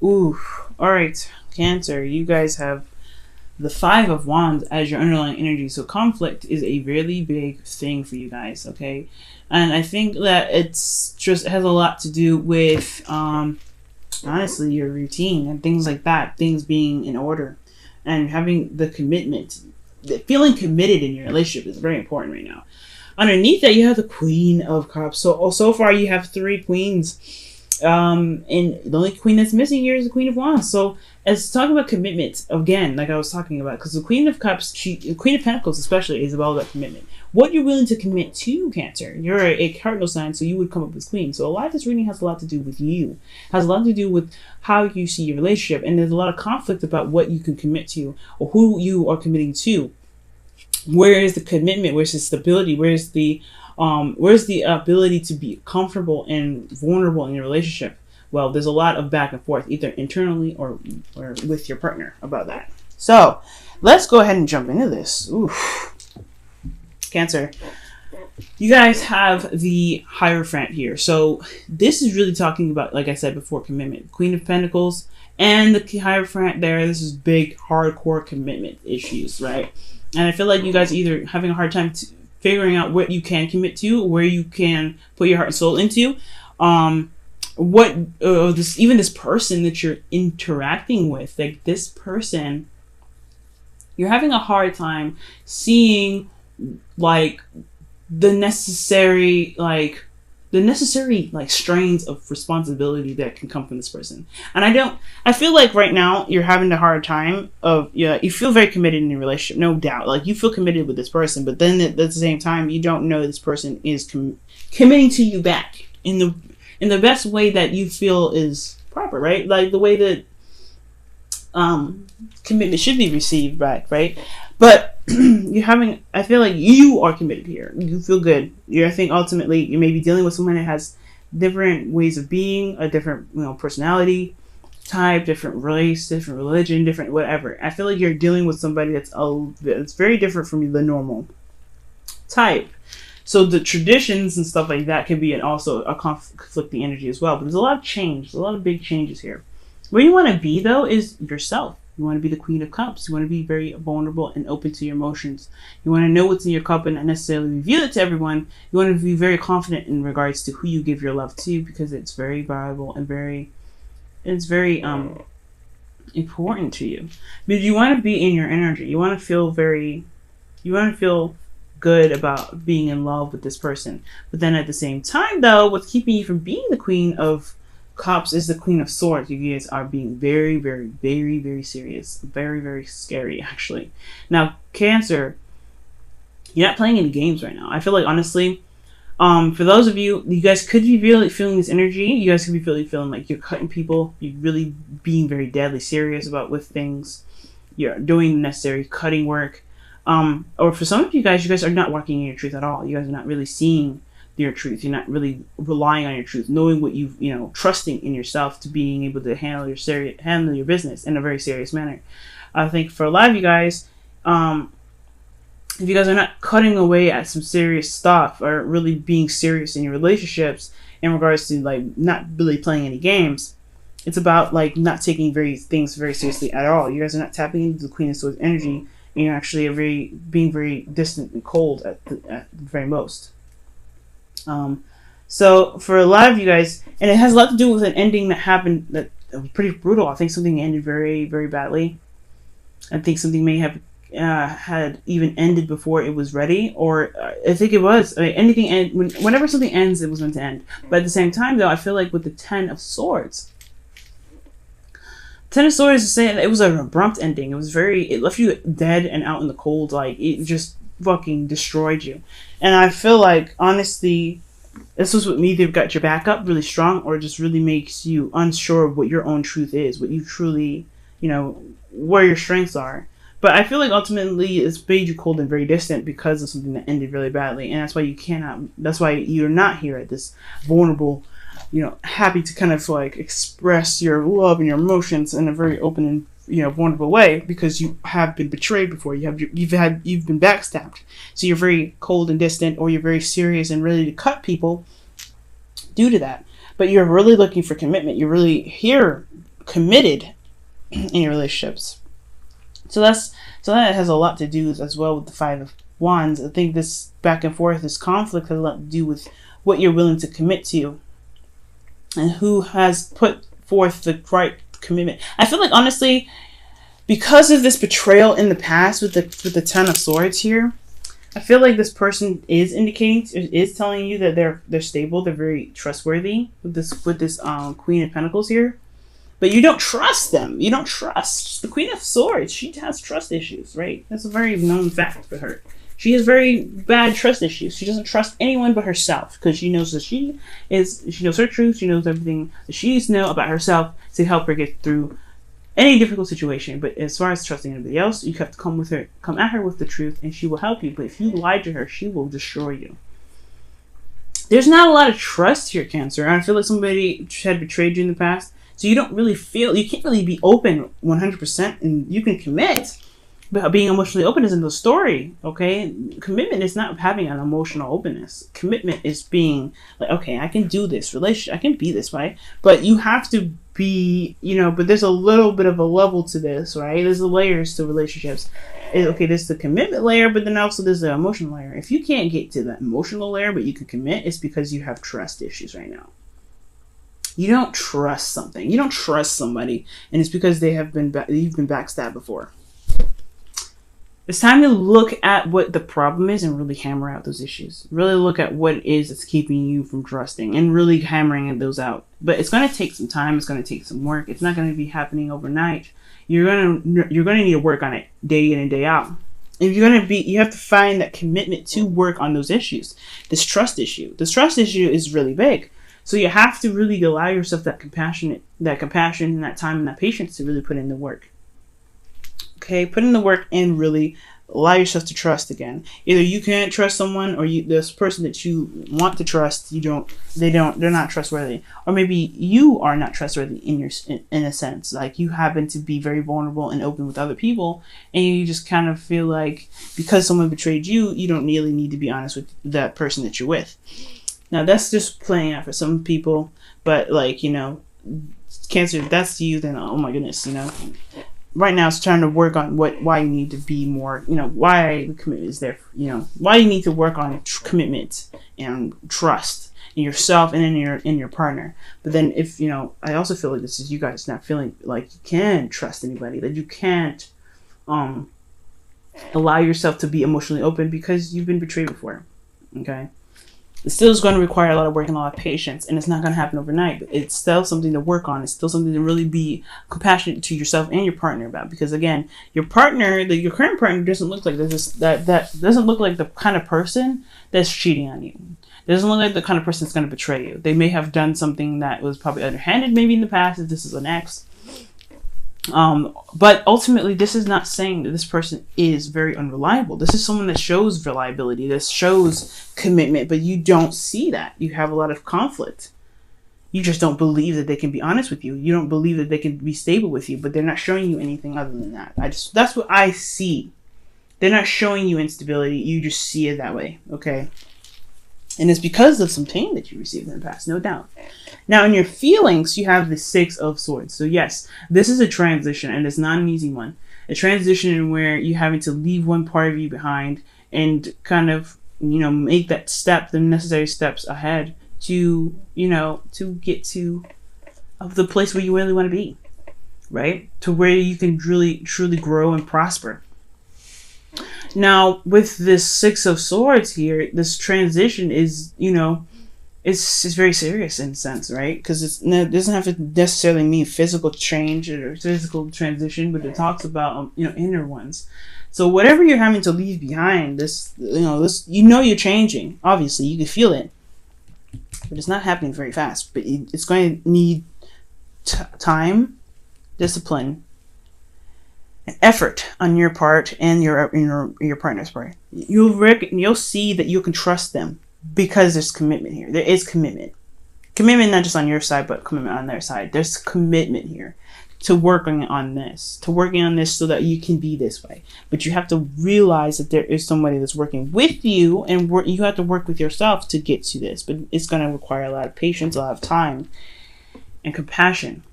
Ooh, all right, Cancer. You guys have the Five of Wands as your underlying energy. So conflict is a really big thing for you guys, okay? And I think that it's just has a lot to do with honestly your routine and things like that, things being in order and having the commitment. Feeling committed in your relationship is very important right now. Underneath that, you have the Queen of Cups. So far you have three queens. And the only queen that's missing here is the Queen of Wands. So as talking about commitment again, like I was talking about, because the Queen of Cups, the Queen of Pentacles especially, is all about commitment. What you're willing to commit to, Cancer. You're a cardinal sign, so you would come up as Queen. So a lot of this reading has a lot to do with you. Has a lot to do with how you see your relationship, and there's a lot of conflict about what you can commit to or who you are committing to. Where is the commitment? Where's the stability? Where's the ability to be comfortable and vulnerable in your relationship? Well, there's a lot of back and forth, either internally or with your partner about that. So let's go ahead and jump into this. Oof. Cancer, you guys have the Hierophant here. So this is really talking about, like I said before, commitment. Queen of Pentacles and the Hierophant there. This is big, hardcore commitment issues, right? And I feel like you guys are either having a hard time figuring out what you can commit to, where you can put your heart and soul into. This person that you're interacting with, like this person, you're having a hard time seeing like the necessary strains of responsibility that can come from this person. And I feel like right now you're having a hard time you feel very committed in your relationship, no doubt. Like you feel committed with this person, but then at the same time, you don't know this person is committing to you back in the best way that you feel is proper, right? Like the way that commitment should be received back, right? But I feel like you are committed here. You feel good. I think ultimately you may be dealing with someone that has different ways of being, a different, personality type, different race, different religion, different whatever. I feel like you're dealing with somebody that's very different from the normal type. So the traditions and stuff like that can be also a conflicting energy as well. But there's a lot of change. There's a lot of big changes here. Where you want to be, though, is yourself. You want to be the Queen of Cups. You want to be very vulnerable and open to your emotions. You want to know what's in your cup and not necessarily reveal it to everyone. You want to be very confident in regards to who you give your love to, because it's very valuable and very important to you. But you want to be in your energy. You want to feel good about being in love with this person. But then at the same time, though, what's keeping you from being the Queen of Cups is the Queen of Swords. You guys are being very, very, very, very serious. Very, very scary, actually. Now, Cancer, you're not playing any games right now. I feel like, honestly, for those of you guys could be really feeling this energy. You guys could be really feeling like you're cutting people. You're really being very deadly serious with things. You're doing necessary cutting work. Or for some of you guys are not walking in your truth at all. You guys are not really seeing your truth. You're not really relying on your truth, knowing what trusting in yourself to being able to handle your business in a very serious manner. I think for a lot of you guys, if you guys are not cutting away at some serious stuff or really being serious in your relationships in regards to like not really playing any games, it's about like not taking things very seriously at all. You guys are not tapping into the Queen of Swords energy, and you're actually being very distant and cold at the very most. So for a lot of you guys, and it has a lot to do with an ending that happened that was pretty brutal. I think something ended very, very badly. I think something may have had even ended before it was ready, or I think it was. Whenever something ends, it was meant to end. But at the same time, though, I feel like with the Ten of Swords, Ten of Swords is saying it was an abrupt ending. It left you dead and out in the cold. Like it just fucking destroyed you. And I feel like, honestly, this was what either got your back up really strong or just really makes you unsure of what your own truth is, what you truly, where your strengths are. But I feel like ultimately it's made you cold and very distant because of something that ended really badly. And that's why you're not here at this vulnerable, happy to kind of like express your love and your emotions in a very open and vulnerable way, because you have been betrayed before. You've been backstabbed, so you're very cold and distant, or you're very serious and ready to cut people due to that. But you're really looking for commitment. You're really here committed in your relationships. So that has a lot to do as well with the Five of Wands. I think this back and forth, this conflict has a lot to do with what you're willing to commit to and who has put forth the right commitment. I feel like, honestly, because of this betrayal in the past with the Ten of Swords here, I feel like this person is telling you that they're stable, they're very trustworthy with this Queen of Pentacles here. But you don't trust them. You don't trust. The Queen of Swords, she has trust issues, right? That's a very known fact for her. She has very bad trust issues. She doesn't trust anyone but herself because she knows that she knows her truth. She knows everything that she needs to know about herself to help her get through any difficult situation. But as far as trusting anybody else, you have to come at her with the truth, and she will help you. But if you lie to her, she will destroy you. There's not a lot of trust here, Cancer. I feel like somebody had betrayed you in the past. So you can't really be open 100%, and you can commit, but being emotionally open isn't the story, okay? Commitment is not having an emotional openness. Commitment is being like, okay, I can do this relationship, I can be this way, but you have to be, but there's a little bit of a level to this, right? There's the layers to relationships. Okay, there's the commitment layer, but then also there's the emotional layer. If you can't get to the emotional layer, but you can commit, it's because you have trust issues right now. You don't trust something. You don't trust somebody, and it's because you've been backstabbed before. It's time to look at what the problem is and really hammer out those issues. Really look at what it is that's keeping you from trusting and really hammering those out. But it's going to take some time. It's going to take some work. It's not going to be happening overnight. You're going to need to work on it day in and day out. If you have to find that commitment to work on those issues. This trust issue is really big. So you have to really allow yourself that compassion and that time and that patience to really put in the work. Okay, put in the work and really allow yourself to trust again. Either you can't trust someone, or this person that you want to trust, they're not trustworthy, or maybe you are not trustworthy in a sense. Like you happen to be very vulnerable and open with other people, and you just kind of feel like because someone betrayed you, you don't really need to be honest with that person that you're with. Now, that's just playing out for some people, but Cancer, if that's you, then oh my goodness, right now it's trying to work on why you need to be more, why the commitment is there, why you need to work on commitment and trust in yourself and in your partner. But then if, I also feel like this is you guys not feeling like you can trust anybody, that you can't allow yourself to be emotionally open because you've been betrayed before, okay? It still is going to require a lot of work and a lot of patience, and it's not going to happen overnight, but it's still something to work on. It's still something to really be compassionate to yourself and your partner about, because again, your current partner doesn't look like that doesn't look like the kind of person that's cheating on you. It doesn't look like the kind of person that's going to betray you. They may have done something that was probably underhanded maybe in the past, if this is an ex. But ultimately, this is not saying that this person is very unreliable. This is someone that shows reliability, that shows commitment, but you don't see that. You have a lot of conflict. You just don't believe that they can be honest with you. You don't believe that they can be stable with you, but they're not showing you anything other than that. That's what I see. They're not showing you instability. You just see it that way, okay? And it's because of some pain that you received in the past, no doubt. Now, in your feelings, you have the Six of Swords. So yes, this is a transition, and it's not an easy one. A transition where you're having to leave one part of you behind and kind of, make that step, the necessary steps ahead to, to get to the place where you really want to be, right? To where you can really, truly grow and prosper. Now, with this Six of Swords here, this transition is, it's very serious in a sense, right? Because it doesn't have to necessarily mean physical change or physical transition, but it talks about, inner ones. So whatever you're having to leave behind, you're changing. Obviously, you can feel it, but it's not happening very fast. But it's going to need time, discipline, effort on your part and your partner's part. You'll see that you can trust them because there's commitment here. There is commitment. Commitment not just on your side, but commitment on their side. There's commitment here to working on this so that you can be this way. But you have to realize that there is somebody that's working with you, and you have to work with yourself to get to this. But it's going to require a lot of patience, a lot of time, and compassion.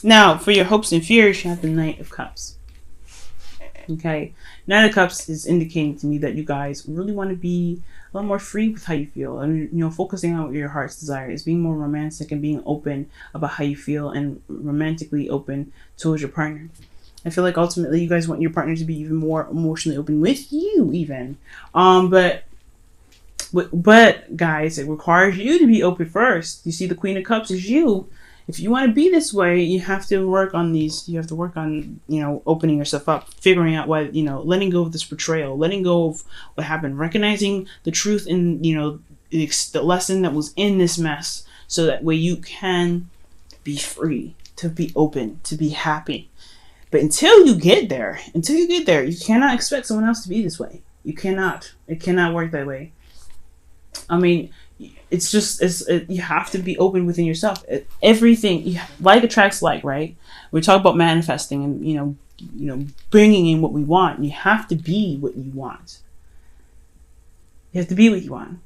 Now, for your hopes and fears, you have the Knight of Cups. Okay, Knight of Cups is indicating to me that you guys really want to be a lot more free with how you feel, and focusing on what your heart's desire is, being more romantic and being open about how you feel and romantically open towards your partner. I feel like ultimately you guys want your partner to be even more emotionally open with you, even. But guys, it requires you to be open first. You see, the Queen of Cups is you. If you want to be this way, you have to work on these. You have to work on, opening yourself up, figuring out why, letting go of this betrayal, letting go of what happened, recognizing the truth and, the lesson that was in this mess, so that way you can be free, to be open, to be happy. But until you get there, you cannot expect someone else to be this way. You cannot. It cannot work that way. I mean, you have to be open within yourself. Everything, like attracts like, right? We talk about manifesting and, bringing in what we want. You have to be what you want. You have to be what you want.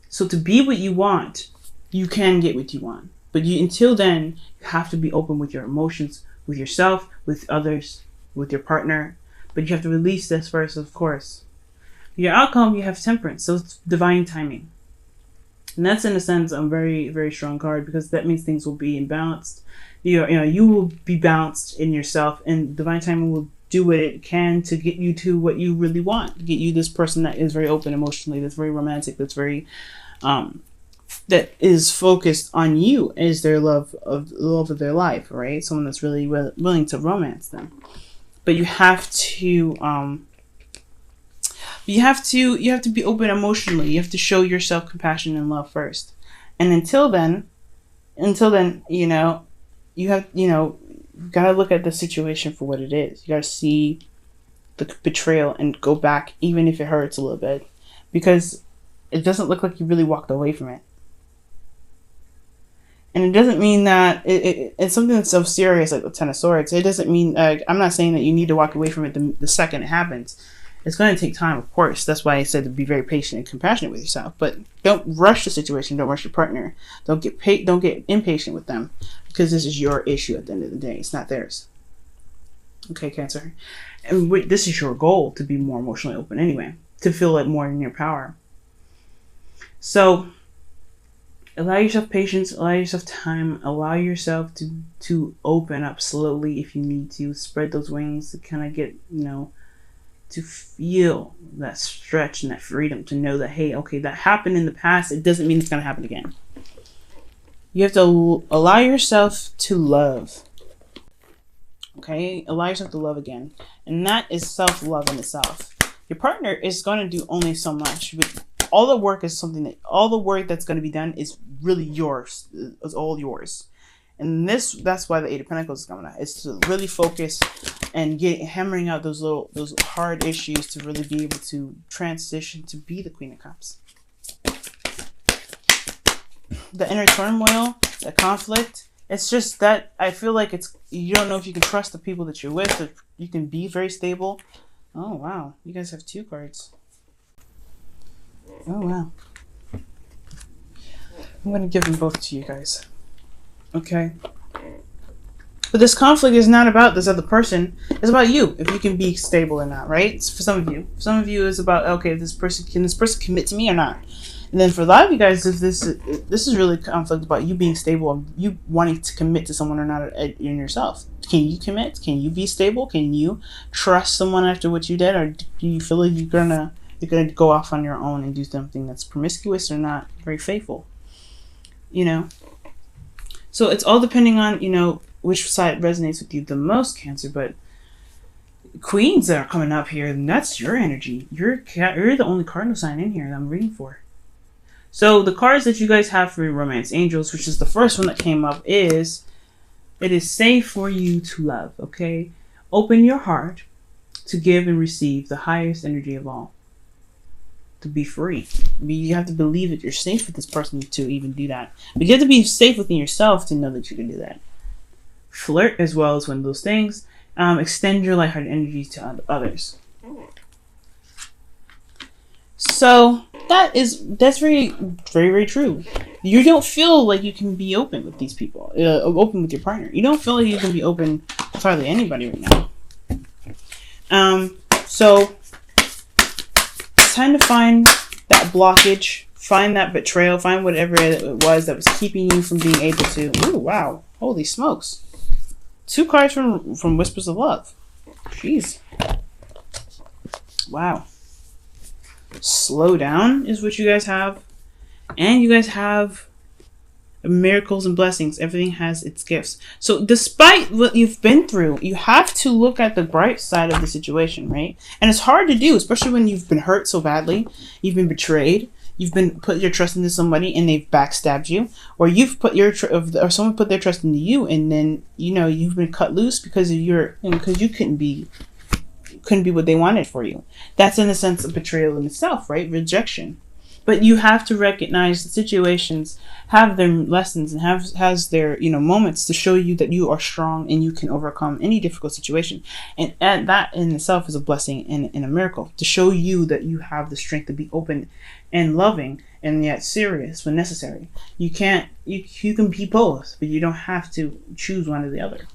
So to be what you want, you can get what you want. But until then, you have to be open with your emotions, with yourself, with others, with your partner. But you have to release this first, of course. Your outcome, you have temperance. So it's divine timing. And that's, in a sense, a very, very strong card, because that means things will be imbalanced. You will be balanced in yourself, and divine timing will do what it can to get you to what you really want. Get you this person that is very open emotionally, that's very romantic, that's very, that is focused on you as their love of their life, right? Someone that's really willing to romance them. But you have to, you have to be open emotionally. You have to show yourself compassion and love first. And until then, you gotta look at the situation for what it is. You gotta see the betrayal and go back, even if it hurts a little bit, because it doesn't look like you really walked away from it. And it doesn't mean that it's something that's so serious, like the Ten of Swords. It doesn't mean, I'm not saying that you need to walk away from it the second it happens. It's going to take time, of course. That's why I said to be very patient and compassionate with yourself. But don't rush the situation. Don't rush your partner. Don't get impatient with them, because this is your issue at the end of the day. It's not theirs. Okay, Cancer. And this is your goal, to be more emotionally open anyway, to feel like more in your power. So allow yourself patience, allow yourself time, allow yourself to open up slowly if you need to. Spread those wings to kind of get, to feel that stretch and that freedom, to know that, hey, okay, that happened in the past. It doesn't mean it's going to happen again. You have to allow yourself to love. Okay? Allow yourself to love again. And that is self-love in itself. Your partner is going to do only so much, but all the work that's going to be done is really yours. It's all yours. And that's why the Eight of Pentacles is coming out. It's to really focus and hammering out those hard issues, to really be able to transition to be the Queen of Cups. The inner turmoil, the conflict, it's just that I feel like you don't know if you can trust the people that you're with, if you can be very stable. Oh, wow. You guys have 2 cards. Oh, wow. I'm going to give them both to you guys. Okay. But this conflict is not about this other person. It's about you, if you can be stable or not, right? It's for some of you. For some of you, it's about, okay, can this person commit to me or not? And then for a lot of you guys, if this is really conflict about you being stable and you wanting to commit to someone or not in yourself. Can you commit? Can you be stable? Can you trust someone after what you did? Or do you feel like you're gonna go off on your own and do something that's promiscuous or not very faithful? So it's all depending on, which side resonates with you the most, Cancer. But Queens that are coming up here, and that's your energy. You're the only cardinal sign in here that I'm reading for. So the cards that you guys have for your Romance Angels, which is the first one that came up, is it is safe for you to love, okay? Open your heart to give and receive the highest energy of all. To be free. You have to believe that you're safe with this person to even do that. But you have to be safe within yourself to know that you can do that. Flirt as well as one of those things. Extend your lighthearted energy to others. So That's very, very, very true. You don't feel like you can be open with these people, open with your partner. You don't feel like you can be open with hardly anybody right now. So it's time to find that blockage, find that betrayal, find whatever it was that was keeping you from being able to. Ooh, wow! Holy smokes! 2 cards from Whispers of Love. Jeez. Wow. Slow down is what you guys have. And you guys have miracles and blessings. Everything has its gifts. So despite what you've been through, you have to look at the bright side of the situation, right? And it's hard to do, especially when you've been hurt so badly. You've been betrayed. You've been put your trust into somebody and they've backstabbed you, or you've put or someone put their trust into you, and then you've been cut loose because of because you couldn't be what they wanted for you. That's in a sense a betrayal in itself, right? Rejection. But you have to recognize the situations have their lessons and has their moments to show you that you are strong and you can overcome any difficult situation. And that in itself is a blessing and a miracle to show you that you have the strength to be open and loving and yet serious when necessary. You can be both, but you don't have to choose one or the other.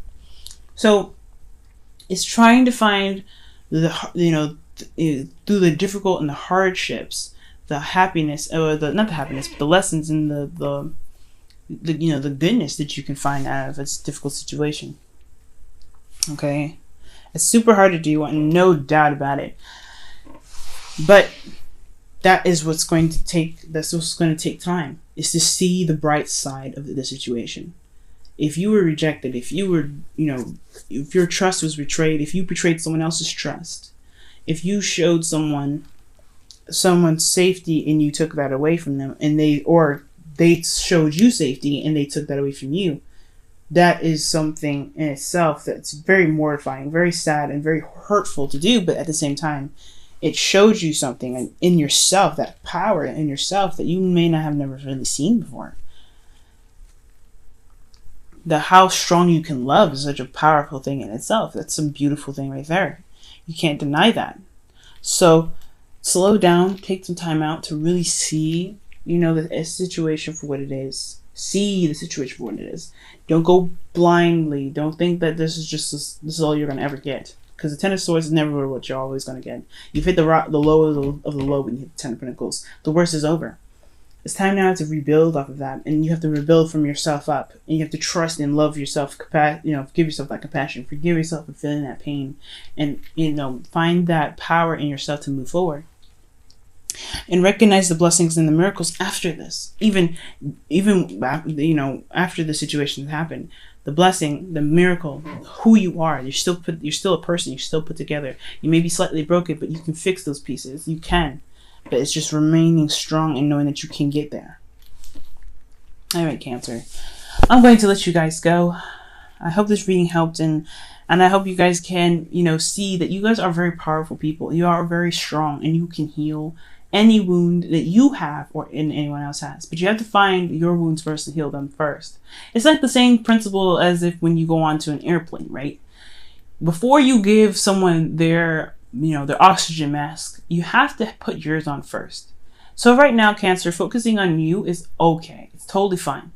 So it's trying to find through the difficult and the hardships, the happiness, or not the happiness, but the lessons and the goodness that you can find out of a difficult situation. Okay, it's super hard to do, and no doubt about it. But that is what's going to take. That's what's going to take time. Is to see the bright side of the situation. If you were rejected, if you were, if your trust was betrayed, if you betrayed someone else's trust, if you showed someone's safety and you took that away from them, and they showed you safety and they took that away from you, that is something in itself that's very mortifying, very sad, and very hurtful to do. But at the same time, it shows you something in yourself, that power in yourself that you may not have never really seen before. How strong you can love is such a powerful thing in itself. That's a beautiful thing right there. You can't deny that. So slow down, take some time out to really see, the situation for what it is. See the situation for what it is. Don't go blindly. Don't think that this is all you're going to ever get. Because the Ten of Swords is never what you're always going to get. You've hit the low of the low when you hit the Ten of Pentacles. The worst is over. It's time now to rebuild off of that, and you have to rebuild from yourself up, and you have to trust and love yourself. Give yourself that compassion, forgive yourself for feeling that pain, and find that power in yourself to move forward, and recognize the blessings and the miracles after this. Even after the situation has happened, the blessing, the miracle, who you are. You're still a person. You're still put together. You may be slightly broken, but you can fix those pieces. You can. But it's just remaining strong and knowing that you can get there. All right, Cancer. I'm going to let you guys go. I hope this reading helped, and I hope you guys can, see that you guys are very powerful people. You are very strong, and you can heal any wound that you have or anyone else has. But you have to find your wounds first to heal them first. It's like the same principle as if when you go onto an airplane, right? Before you give someone their oxygen mask, you have to put yours on first. So right now, Cancer, focusing on you is okay. It's totally fine.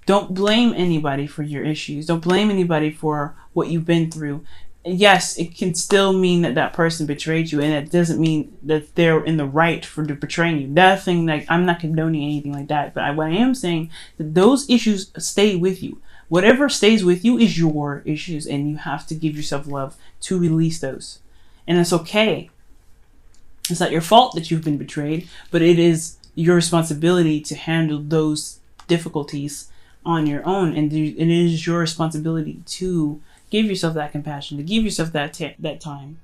Don't blame anybody for your issues. Don't blame anybody for what you've been through. Yes, it can still mean that person betrayed you, and it doesn't mean that they're in the right for betraying you. That thing, I'm not condoning anything like that, but what I am saying that those issues stay with you. Whatever stays with you is your issues, and you have to give yourself love to release those. And it's okay. It's not your fault that you've been betrayed, but it is your responsibility to handle those difficulties on your own. And it is your responsibility to give yourself that compassion, to give yourself that time.